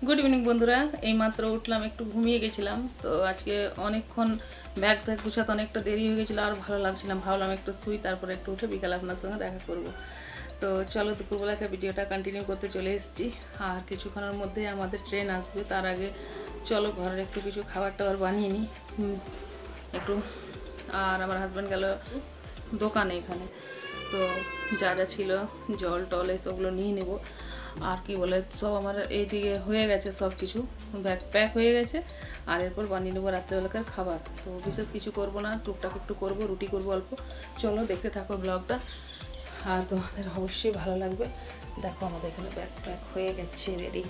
Good evening বন্ধুরা, এইমাত্র উঠলাম, একটু ঘুমিয়ে গেছিলাম। তো আজকে অনেকক্ষণ ব্যাগ গুছাতে অনেকটা দেরি হয়ে গেছিলো, আর ভালো লাগছিলাম, ভাবলাম একটু শুই, তারপরে একটু উঠে বিকালে আপনার সঙ্গে দেখা করব। তো চলো দুপুরবেলাকে ভিডিওটা কন্টিনিউ করতে চলে এসেছি। আর কিছুক্ষণের মধ্যে আমাদের ট্রেন আসবে, তার আগে চলো ঘরের একটু কিছু খাবার টাবার বানিয়ে নিই একটু। আর আমার হাজব্যান্ড গেল দোকানে এখানে, তো যা যা ছিল জল টল এসবগুলো নিয়ে নেব। আর কি বলে সব আমার এইদিকে হয়ে গেছে, সব কিছু ব্যাগ প্যাক হয়ে গেছে। আর এরপর বানিয়ে নেবো রাত্রেবেলাকার খাবার। তো বিশেষ কিছু করব না, টুকটাক একটু করব, রুটি করব অল্প। চলো দেখতে থাকো ব্লগটা, আর তোমাদের অবশ্যই ভালো লাগবে। দেখো আমাদের এখানে ব্যাগ প্যাক হয়ে গেছে, রেডি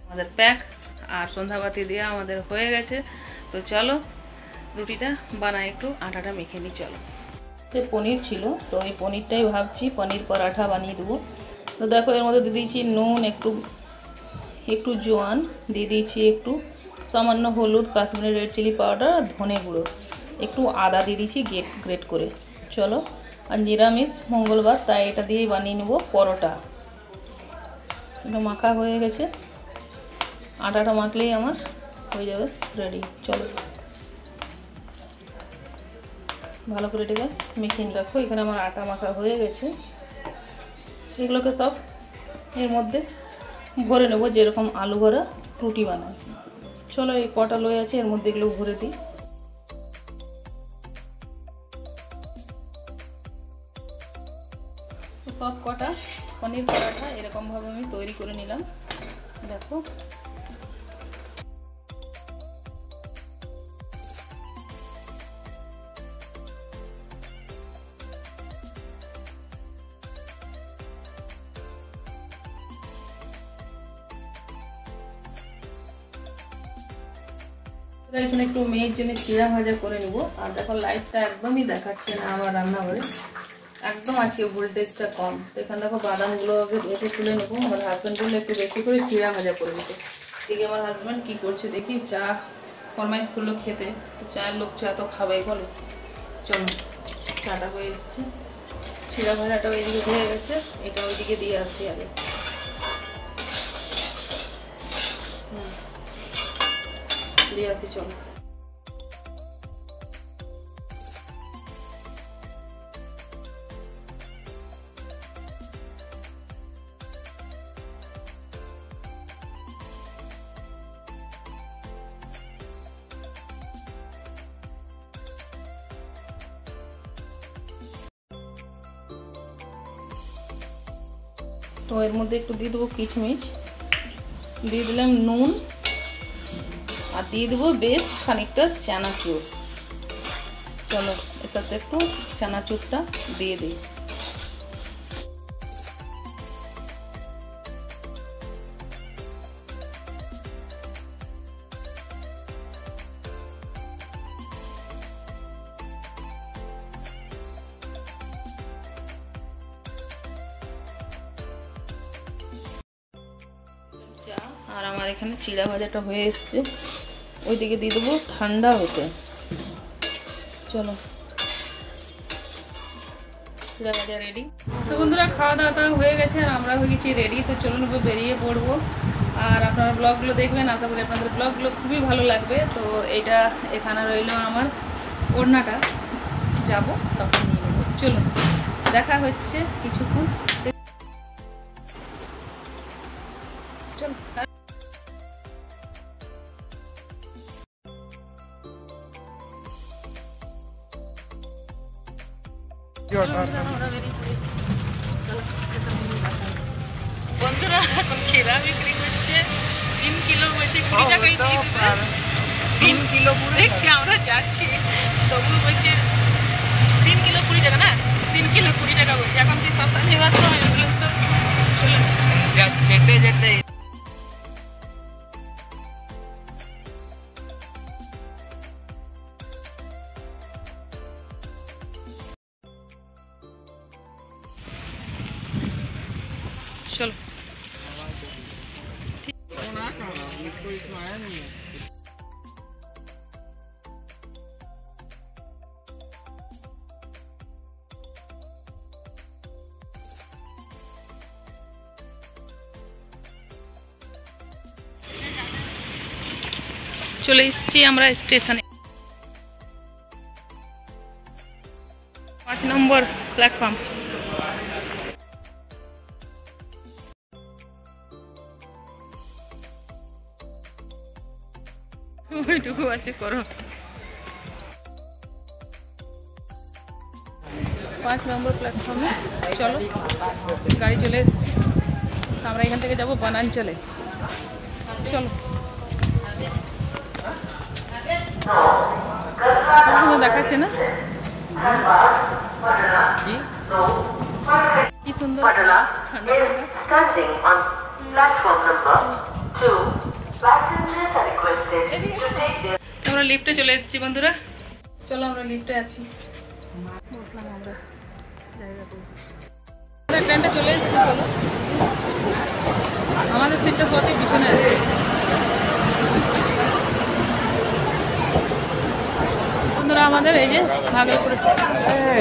আমাদের প্যাক। আর সন্ধ্যাবাতি দেওয়া আমাদের হয়ে গেছে। তো চলো রুটিটা বানাই, একটু আটাটা মেখে নিই। চলো, পনির ছিল, তো এই পনিরটাই ভাবছি পনির পরাঠা বানিয়ে দেবো। তো দেখো এর মধ্যে দিয়ে দিয়েছি নুন, একটু জোয়ান দিয়ে দিয়েছি, একটু সামান্য হলুদ, কাশ্মীরি রেড চিলি পাউডার আর ধনে গুঁড়ো, একটু আদা দিয়ে দিয়েছি গ্রেট করে। চলো, আর নিরামিষ মঙ্গলবার, তাই এটা দিয়েই বানিয়ে নেবো পরোটা। এটা মাখা হয়ে গেছে, আটাটা মাখলেই আমার হয়ে যাবে রেডি। চলো ভালো করে এটাকে মেখে নিয়ে রাখো। এখানে আমার আটা মাখা হয়ে গেছে, এগুলোকে সব এর মধ্যে ভরে নেবো, যেরকম আলু ভরা রুটি বানাই। চলো এই কটা লয়ে আছে, এর মধ্যে এগুলো ভরে দিই। সব কটা পনির পরাঠা এরকমভাবে আমি তৈরি করে নিলাম। দেখো এখানে একটু মেয়ের জন্য চিড়া ভাজা করে নিব। আর দেখো লাইটটা একদমই দেখাচ্ছে না আমার রান্নাঘরে, একদম আজকে ভোল্টেজটা কম। তো এখানে দেখো বাদামগুলো ধুয়ে তুলে নেবো। আমার হাজব্যান্ড বললে একটু বেশি করে চিড়া ভাজা করে দিতে। এদিকে আমার হাজব্যান্ড কি করছে দেখি, চা ফরমাইশ করলো খেতে। তো চায়ের লোক চা তো খাবাই বলো। চলো চাটা হয়ে এসছে, চিড়া ভাজাটা ওইদিকে হয়ে গেছে, এটা ওইদিকে দিয়ে আসছি আগে। দিয়ে আসি, চলো। তো এর মধ্যে একটু দিয়ে দেবো কিশমিশ, দিয়ে দিলাম নুন, আর দিয়ে দেবো বেশ খানিকটা চানাচুর। চলো এর সাথে একটু চানাচুরটা দিয়ে দিই। আর আমার এখানে চিড়া ভাজাটা হয়ে এসছে, ওইদিকে দিয়ে দেবো ঠান্ডা হতে। চলো চিড়া ভাজা রেডি। তো বন্ধুরা খাওয়া দাওয়া হয়ে গেছে, আর আমরা হয়ে গেছি রেডি। তো চলুন বেরিয়ে পড়বো। আর আপনারা ব্লগগুলো দেখবেন, আশা করি আপনাদের ব্লগগুলো খুবই ভালো লাগবে। তো এইটা এখানে রইলো আমার ওড়নাটা, যাব তখন নিয়ে নেবো। চলুন দেখা হচ্ছে কিছুক্ষণ। চলো বন্ধুরা, এখন খেলা বিক্রি করছে 3 কিলো বলছে 20 টাকায় দিয়ে দিবে। 3 কিলো পুরো দেখছি আমরা যাচ্ছি, তবু বলছে 3 কিলো 20 টাকা, না 3 কিলো 20 টাকা বলছে। এখন কি শশা নেওয়ার সময় বলুন তো? চলো যেতে যেতে চলো। চলে এসেছি আমরা স্টেশনে, 5 নম্বর প্ল্যাটফর্ম। ওইটুকু আছে করো। 5 নম্বর প্ল্যাটফর্মে চলো, গাড়ি চলে এসেছি। আমরা এখান থেকে যাবো বনাঞ্চলে। চলো, সুন্দর দেখাচ্ছে না? কি সুন্দর আমরা লিফটে চলে এসেছি বন্ধুরা। চলো, আমরা লিফটে আছি, বসলাম আমরা জায়গাতে। ট্রেনটা চলে এসেছি। চলো, আমাদের সিটটা সত্যি পিছনে আছে। বন্ধুরা আমাদের এই যে ভাগলপুর,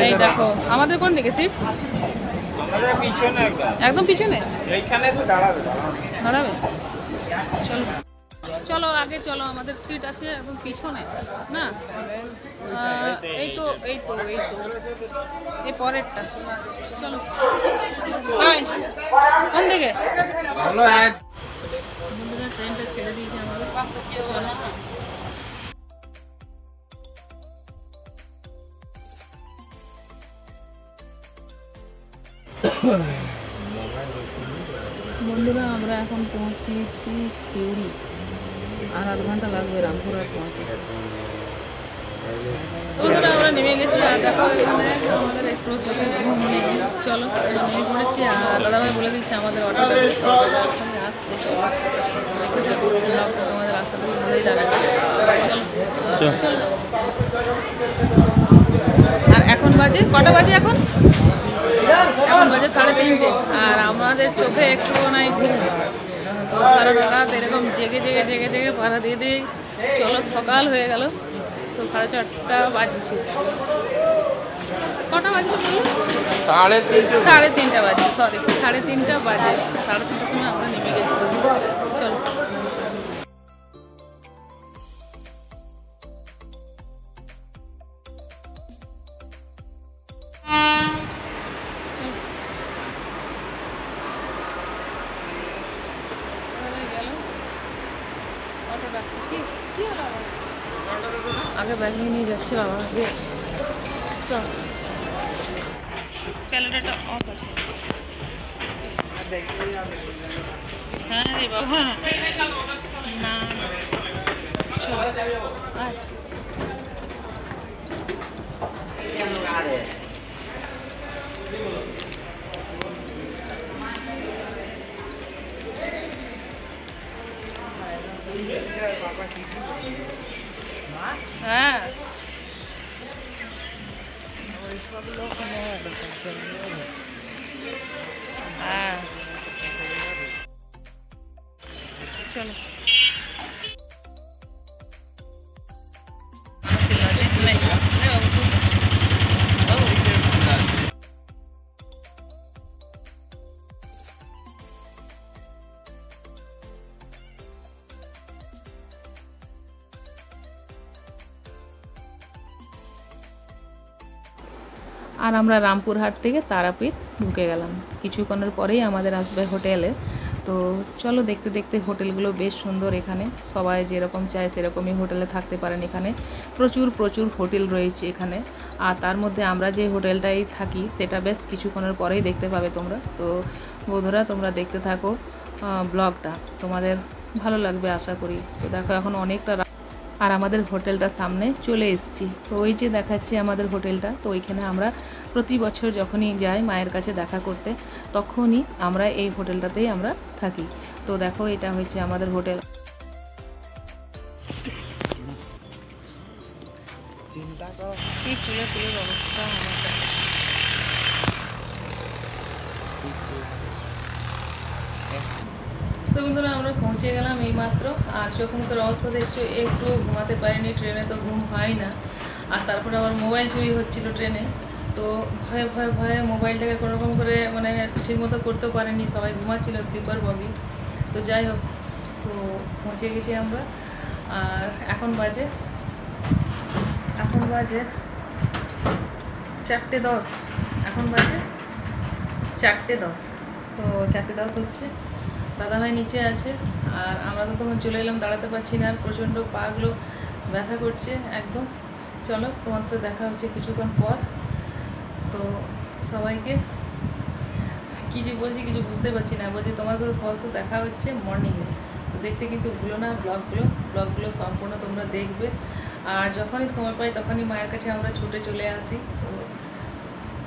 এই দেখো আমাদের কোন দিকে সিট? একদম পিছনে দাঁড়াবে। চলো চলো আগে চলো, আমাদের সিট আছে একদম পিছনে না? এই তো এই তো এই তো এই পরেরটা। চলো, কোন দিকে? বন্ধুরা ট্রেনটা ছেড়ে দিয়েছে আমাদের। বন্ধুরা আমরা এখন পৌঁছেছি সিউড়ি, আর আধ ঘন্টা লাগবে রামপুরহাট পৌঁছে। বন্ধুরা আমরা নেমে গেছি, আর দেখো এখানে আমাদের একটু চোখে ঘুম নেই। চলো, নেমে পড়েছি, আর দাদাভাই বলে দিচ্ছি আমাদের অটোটা আসছে। চলো, তোমাদের রাস্তাটা ভালোই লাগবে। চলো চলো। আর এখন বাজে কটা বাজে? এখন বাজে 3:30, আর আমাদের চোখে একটু নাই ঘুম। তো সারা রাত এরকম জেগে জেগে জেগে জেগে পাড়া দিয়ে দিয়ে চলো, সকাল হয়ে গেল। তো 4:30 বাজছে। কটা বাজে? 3:30 বাজে, সরি 3:30 বাজে। 3:30টার সময় আমরা নেমে গেছি। চলো, আগে ব্যাগ নিয়ে যাচ্ছি, বাবা আগে আছে। চল, ক্যালেন্ডারটা অফ আছে। হ্যাঁ রে বাবা, না চল। হ্যাঁ, হ্যাঁ চলো। আর আমরা রামপুরহাট থেকে তারাপীঠ ঢুকে গেলাম। কিছুক্ষণের পরেই আমাদের আসবে হোটেলে। তো চলো, দেখতে দেখতে হোটেলগুলো বেশ সুন্দর। এখানে সবাই যেরকম চায় সেরকমই হোটেলে থাকতে পারেন। এখানে প্রচুর প্রচুর হোটেল রয়েছে এখানে। আর তার মধ্যে আমরা যে হোটেলটাই থাকি সেটা বেশ কিছুক্ষণের পরেই দেখতে পাবে তোমরা। তো বন্ধুরা তোমরা দেখতে থাকো ব্লগটা, তোমাদের ভালো লাগবে আশা করি। তো দেখো এখন অনেকটা, আর আমাদের হোটেলটা সামনে চলে এসেছি। তো ওই যে দেখাচ্ছি আমাদের হোটেলটা। তো ওইখানে আমরা প্রতি বছর যখনই যাই মায়ের কাছে দেখা করতে, তখনই আমরা এই হোটেলটাতেই আমরা থাকি। তো দেখো এটা হচ্ছে আমাদের হোটেল। কি চুলের অবস্থা তো বন্ধুরা আমরা পৌঁছে গেলাম এই মাত্র। আর চোখ মুখের অবস্থা দেখছো, একটু ঘুমাতে পারিনি। ট্রেনে তো ঘুম হয় না। আর তারপরে আবার মোবাইল চুরি হচ্ছিল ট্রেনে। তো ভয়ে ভয়ে ভয়ে মোবাইলটাকে কোনোরকম করে মানে ঠিকমতো করতেও পারিনি, সবাই ঘুমাচ্ছিল স্লিপার বগি। তো যাই হোক, তো পৌঁছে গেছি আমরা। আর এখন বাজে 4:10, এখন বাজে 4:10। তো 4:10 হচ্ছে, দাদাভাই নিচে আছে আর আমরা তো তখন চলে এলাম, দাঁড়াতে পারছি না, আর প্রচণ্ড পাগুলো ব্যথা করছে একদম। চলো তোমার সাথে দেখা হচ্ছে কিছুক্ষণ পর। তো সবাইকে কী যে বলছি কিছু বুঝতে পারছি না, বলছি তোমার সাথে সবার সাথে দেখা হচ্ছে মর্নিংয়ে। তো দেখতে কিন্তু ভুলো না ব্লগগুলো সম্পূর্ণ তোমরা দেখবে। আর যখনই সময় পাই তখনই মায়ের কাছে আমরা ছুটে চলে আসি। তো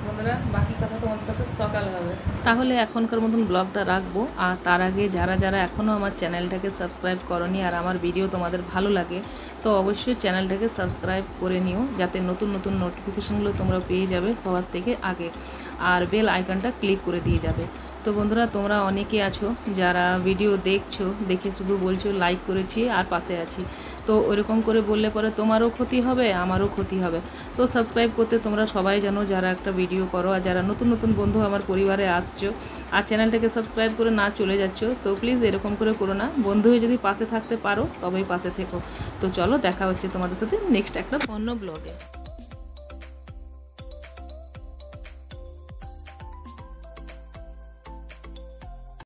বন্ধুরা, বাকি কথা তোমাদের সাথে সকাল হবে। তাহলে এখনকার মতন ব্লগটা রাখবো। আর তার আগে যারা যারা এখনও আমার চ্যানেলটাকে সাবস্ক্রাইব করনি আর আমার ভিডিও তোমাদের ভালো লাগে, তো অবশ্যই চ্যানেলটাকে সাবস্ক্রাইব করে নিও, যাতে নতুন নতুন নোটিফিকেশানগুলো তোমরা পেয়ে যাবে সবার থেকে আগে। আর বেল আইকনটা ক্লিক করে দিয়ে যাবে। তো বন্ধুরা, তোমরা অনেকে আছো যারা ভিডিও দেখছো, দেখে শুধু বলছো লাইক করেছি আর পাশে আছি। তো ওইরকম করে বললে পরে তোমারও ক্ষতি হবে, আমারও ক্ষতি হবে। তো সাবস্ক্রাইব করতে তোমরা সবাই জানো, যারা একটা ভিডিও করো, আর যারা নতুন নতুন বন্ধু আমার পরিবারে আসছো আর চ্যানেলটাকে সাবস্ক্রাইব করে না চলে যাচ্ছো, তো প্লিজ এরকম করে করো না। বন্ধু হয়ে যদি পাশে থাকতে পারো তবেই পাশে থেকো। তো চলো দেখা হচ্ছে তোমাদের সাথে নেক্সট একটা অন্য ব্লগে।